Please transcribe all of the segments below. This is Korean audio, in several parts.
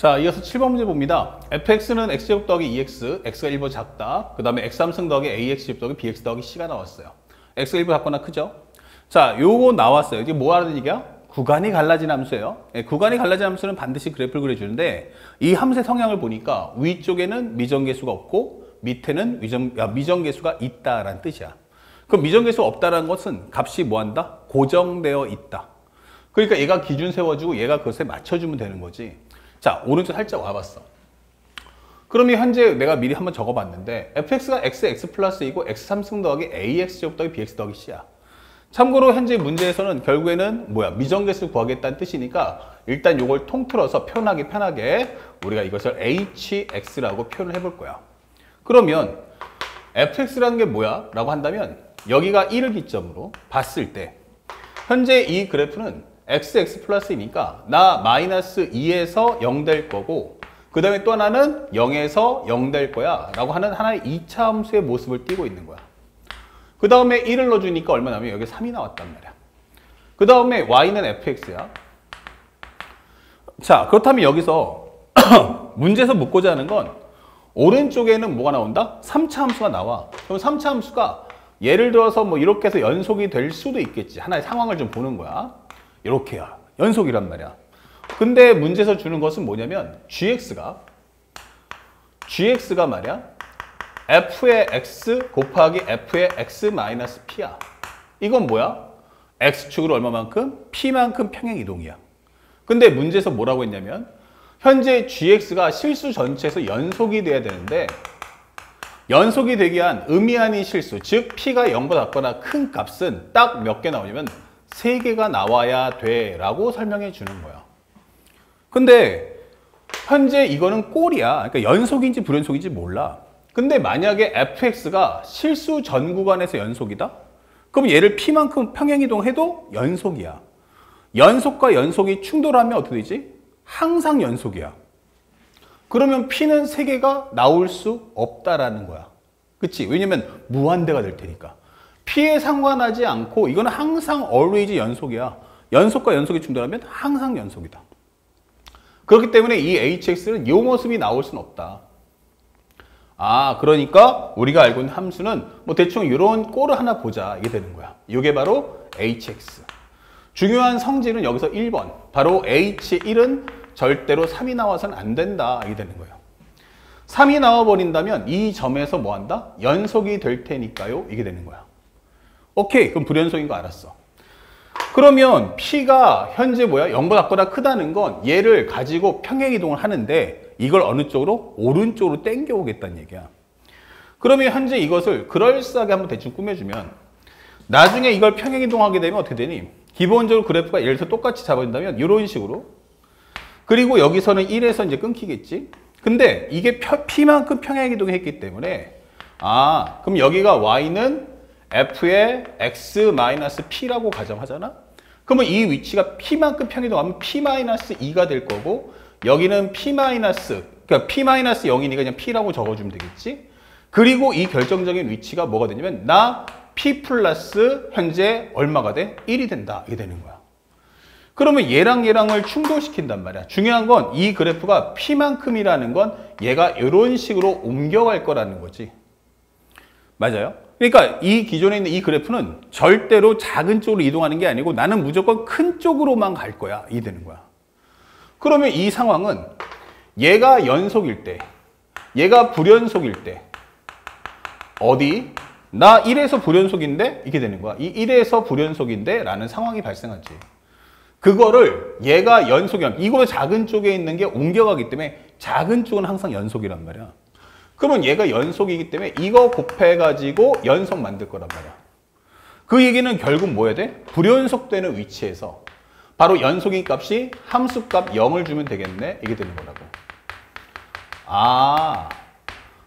자, 이어서 7번 문제 봅니다. fx는 x제곱 더하기 2x, x가 1보다 작다. 그 다음에 x3승 더하기 ax제곱 더하기 bx 더하기 c가 나왔어요. x가 1보다 작거나 크죠? 자, 요거 나왔어요. 이게 뭐 하는 얘기야? 구간이 갈라진 함수예요. 구간이 갈라진 함수는 반드시 그래프를 그려주는데 이 함수의 성향을 보니까 위쪽에는 미정계수가 없고 밑에는 미정계수가 있다라는 뜻이야. 그럼 미정계수가 없다라는 것은 값이 뭐한다? 고정되어 있다. 그러니까 얘가 기준 세워주고 얘가 그것에 맞춰주면 되는 거지. 자, 오른쪽 살짝 와봤어. 그러면 현재 내가 미리 한번 적어봤는데 fx가 x 플러스 2고 x3승 더하기 ax제곱 더하기 bx 더하기 c야. 참고로 현재 문제에서는 결국에는 뭐야? 미정계수 구하겠다는 뜻이니까 일단 이걸 통틀어서 표현하기 편하게 우리가 이것을 hx라고 표현을 해볼 거야. 그러면 fx라는 게 뭐야? 라고 한다면 여기가 1을 기점으로 봤을 때 현재 이 그래프는 x 플러스이니까 나 마이너스 2에서 0 될 거고 그 다음에 또 하나는 0에서 0 될 거야 라고 하는 하나의 2차 함수의 모습을 띄고 있는 거야. 그 다음에 1을 넣어주니까 얼마 나오면 여기 3이 나왔단 말이야. 그 다음에 y는 fx야. 자, 그렇다면 여기서 문제에서 묻고자 하는 건 오른쪽에는 뭐가 나온다? 3차 함수가 나와. 그럼 3차 함수가 예를 들어서 뭐 이렇게 해서 연속이 될 수도 있겠지. 하나의 상황을 좀 보는 거야. 이렇게야. 연속이란 말이야. 근데 문제에서 주는 것은 뭐냐면 gx가 말이야. f의 x 곱하기 f의 x 마이너스 p야. 이건 뭐야? x축으로 얼마만큼? p만큼 평행이동이야. 근데 문제에서 뭐라고 했냐면 현재 gx가 실수 전체에서 연속이 돼야 되는데 연속이 되기 위한 의미아닌 실수, 즉 p가 0보다 작거나 큰 값은 딱 몇 개 나오냐면 3개가 나와야 돼 라고 설명해 주는 거야. 근데 현재 이거는 꼴이야. 그러니까 연속인지 불연속인지 몰라. 근데 만약에 fx가 실수 전 구간에서 연속이다? 그럼 얘를 p만큼 평행이동해도 연속이야. 연속과 연속이 충돌하면 어떻게 되지? 항상 연속이야. 그러면 p는 3개가 나올 수 없다라는 거야. 그치? 왜냐면 무한대가 될 테니까. p에 상관하지 않고 이거는 항상 always 연속이야. 연속과 연속이 충돌하면 항상 연속이다. 그렇기 때문에 이 hx는 이 모습이 나올 수는 없다. 아, 그러니까 우리가 알고 있는 함수는 뭐 대충 이런 꼴을 하나 보자. 이게 되는 거야. 이게 바로 hx. 중요한 성질은 여기서 1번. 바로 h1은 절대로 3이 나와서는 안 된다. 이게 되는 거예요. 3이 나와버린다면 이 점에서 뭐 한다? 연속이 될 테니까요. 이게 되는 거야. 오케이. 그럼 불연속인 거 알았어. 그러면 p가 현재 뭐야? 0보다 작거나 크다는 건 얘를 가지고 평행이동을 하는데 이걸 어느 쪽으로? 오른쪽으로 당겨오겠다는 얘기야. 그러면 현재 이것을 그럴싸하게 한번 대충 꾸며주면 나중에 이걸 평행이동하게 되면 어떻게 되니? 기본적으로 그래프가 예를 들어서 똑같이 잡아준다면 이런 식으로 그리고 여기서는 1에서 이제 끊기겠지? 근데 이게 p만큼 평행이동을 했기 때문에 그럼 여기가 y는 f의 x-p라고 가정하잖아? 그러면 이 위치가 p만큼 평행이동하면 p-2가 될 거고 여기는 그러니까 p-0이니까 그냥 p라고 적어주면 되겠지? 그리고 이 결정적인 위치가 뭐가 되냐면 p 플러스 현재 얼마가 돼? 1이 된다. 이게 되는 거야. 그러면 얘랑을 충돌시킨단 말이야. 중요한 건 이 그래프가 p만큼이라는 건 얘가 이런 식으로 옮겨갈 거라는 거지. 맞아요? 그러니까 이 기존에 있는 이 그래프는 절대로 작은 쪽으로 이동하는 게 아니고 나는 무조건 큰 쪽으로만 갈 거야. 이게 되는 거야. 그러면 이 상황은 얘가 연속일 때, 얘가 불연속일 때 어디? 나 1에서 불연속인데 이게 되는 거야. 이 1에서 불연속인데 라는 상황이 발생하지. 그거를 얘가 연속이면 이거보다 작은 쪽에 있는 게 옮겨가기 때문에 작은 쪽은 항상 연속이란 말이야. 그러면 얘가 연속이기 때문에 이거 곱해가지고 연속 만들 거란 말이야. 그 얘기는 결국 뭐 해야 돼? 불연속되는 위치에서 바로 연속인 값이 함수값 0을 주면 되겠네. 이게 되는 거라고.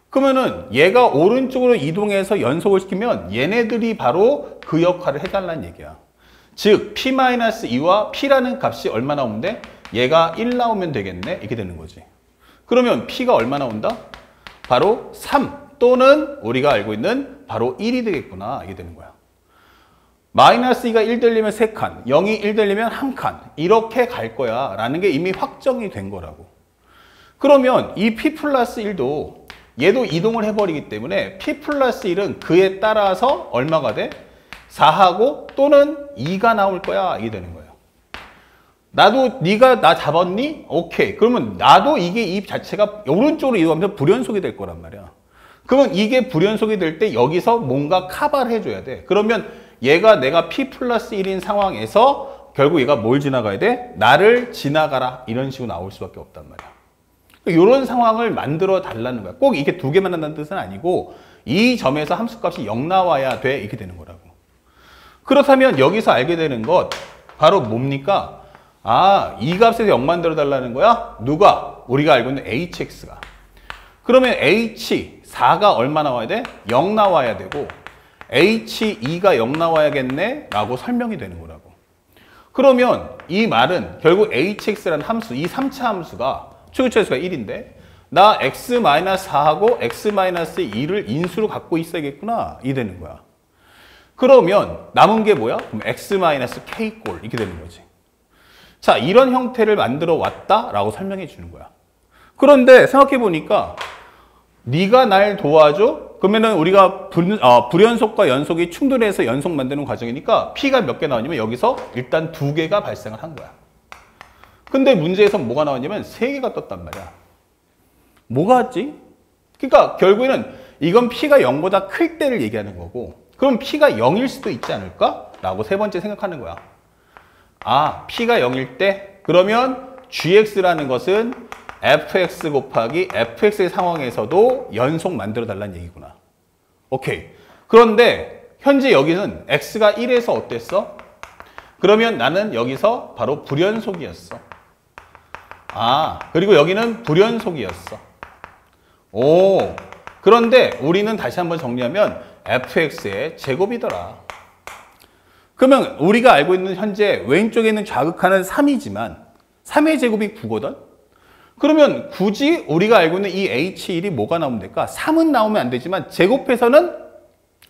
그러면은 얘가 오른쪽으로 이동해서 연속을 시키면 얘네들이 바로 그 역할을 해달라는 얘기야. 즉 p-2와 p라는 값이 얼마 나오면 돼? 얘가 1 나오면 되겠네. 이렇게 되는 거지. 그러면 p가 얼마 나온다? 바로 3 또는 우리가 알고 있는 바로 1이 되겠구나. 이게 되는 거야. -2가 1 되려면 3칸, 0이 1 되려면 1칸 이렇게 갈 거야 라는 게 이미 확정이 된 거라고. 그러면 이 p 플러스 1도 얘도 이동을 해버리기 때문에 p 플러스 1은 그에 따라서 얼마가 돼? 4하고 또는 2가 나올 거야. 이게 되는 거예요. 나도 네가 나 잡았니? 오케이. 그러면 나도 이게 이 자체가 오른쪽으로 이동하면서 불연속이 될 거란 말이야. 그러면 이게 불연속이 될 때 여기서 뭔가 카바를 해줘야 돼. 그러면 얘가 내가 p 플러스 1인 상황에서 결국 얘가 뭘 지나가야 돼? 나를 지나가라. 이런 식으로 나올 수밖에 없단 말이야. 이런 상황을 만들어 달라는 거야. 꼭 이게 두 개 만난다는 뜻은 아니고 이 점에서 함수값이 0 나와야 돼. 이렇게 되는 거라고. 그렇다면 여기서 알게 되는 것 바로 뭡니까? 아, 이 값에서 0 만들어 달라는 거야? 누가? 우리가 알고 있는 hx가. 그러면 h 4가 얼마 나와야 돼? 0 나와야 되고 h2가 0 나와야겠네? 라고 설명이 되는 거라고. 그러면 이 말은 결국 hx라는 함수, 이 3차 함수가 최고차수가 1인데 나 x-4하고 x-2를 인수로 갖고 있어야겠구나. 이 되는 거야. 그러면 남은 게 뭐야? 그럼 x-k꼴 이렇게 되는 거지. 자, 이런 형태를 만들어 왔다라고 설명해 주는 거야. 그런데 생각해 보니까 네가 날 도와줘? 그러면은 우리가 불연속과 연속이 충돌해서 연속 만드는 과정이니까 p가 몇 개 나오냐면 여기서 일단 2개가 발생을 한 거야. 근데 문제에서 뭐가 나왔냐면 3개가 떴단 말이야. 뭐가 왔지? 그러니까 결국에는 이건 p가 0보다 클 때를 얘기하는 거고 그럼 p가 0일 수도 있지 않을까? 라고 세 번째 생각하는 거야. 아, p가 0일 때? 그러면 gx라는 것은 fx 곱하기 fx의 상황에서도 연속 만들어 달라는 얘기구나. 오케이. 그런데 현재 여기는 x가 1에서 어땠어? 그러면 나는 여기서 바로 불연속이었어. 아, 그리고 여기는 불연속이었어. 오, 그런데 우리는 다시 한번 정리하면 fx의 제곱이더라. 그러면 우리가 알고 있는 현재 왼쪽에 있는 좌극하는 3이지만 3의 제곱이 9거든? 그러면 굳이 우리가 알고 있는 이 h1이 뭐가 나오면 될까? 3은 나오면 안 되지만 제곱해서는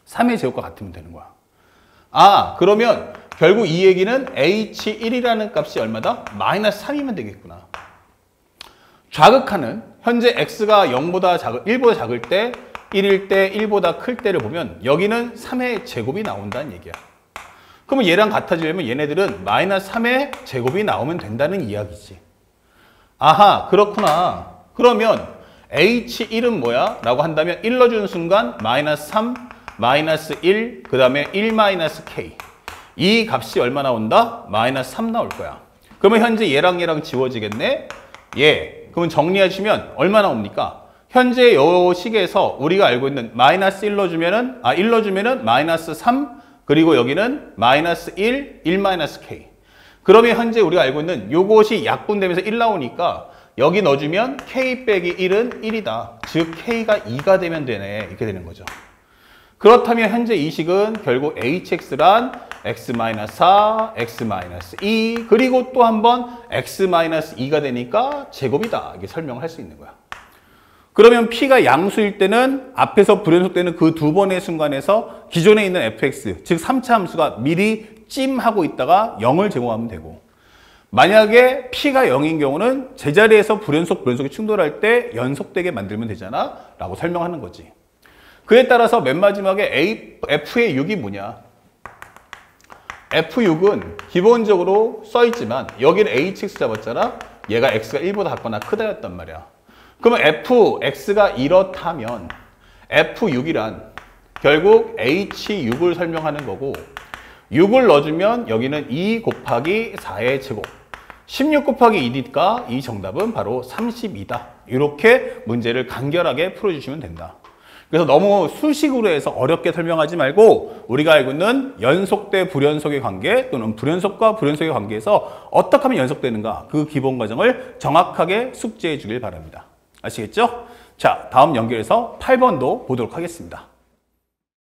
3의 제곱과 같으면 되는 거야. 아, 그러면 결국 이 얘기는 h1이라는 값이 얼마다? 마이너스 3이면 되겠구나. 좌극하는 현재 x가 0보다 1보다 작을 때 1일 때 1보다 클 때를 보면 여기는 3의 제곱이 나온다는 얘기야. 그러면 얘랑 같아지려면 얘네들은 마이너스 3의 제곱이 나오면 된다는 이야기지. 아하, 그렇구나. 그러면 h1은 뭐야? 라고 한다면 1 넣어주는 순간 마이너스 3, 마이너스 1, 그 다음에 1 마이너스 k. 이 값이 얼마 나온다? 마이너스 3 나올 거야. 그러면 현재 얘랑 지워지겠네? 예. 그러면 정리하시면 얼마 나옵니까? 현재 요 식에서 우리가 알고 있는 마이너스 1 넣어주면은, 1 넣어주면은 마이너스 3, 그리고 여기는 마이너스 1, 1 마이너스 k. 그러면 현재 우리가 알고 있는 요것이 약분되면서 1 나오니까 여기 넣어주면 k 빼기 1은 1이다. 즉 k가 2가 되면 되네. 이렇게 되는 거죠. 그렇다면 현재 이 식은 결국 hx란 x-4, x-2 그리고 또 한 번 x-2가 되니까 제곱이다. 이렇게 설명을 할 수 있는 거야. 그러면 p가 양수일 때는 앞에서 불연속되는 그 두 번의 순간에서 기존에 있는 fx, 즉 3차 함수가 미리 찜하고 있다가 0을 제공하면 되고 만약에 p가 0인 경우는 제자리에서 불연속이 충돌할 때 연속되게 만들면 되잖아 라고 설명하는 거지. 그에 따라서 맨 마지막에 f의 6이 뭐냐? f6은 기본적으로 써있지만 여기는 hx 잡았잖아? 얘가 x가 1보다 작거나 크다였단 말이야. 그러면 fx가 이렇다면 f6이란 결국 h6을 설명하는 거고 6을 넣어주면 여기는 2 곱하기 4의 제곱 16 곱하기 2니까 이 정답은 바로 32다. 이렇게 문제를 간결하게 풀어주시면 된다. 그래서 너무 수식으로 해서 어렵게 설명하지 말고 우리가 알고 있는 연속 대 불연속의 관계 또는 불연속과 불연속의 관계에서 어떻게 하면 연속되는가 그 기본 과정을 정확하게 숙지해 주길 바랍니다. 아시겠죠? 자, 다음 연결해서 8번도 보도록 하겠습니다.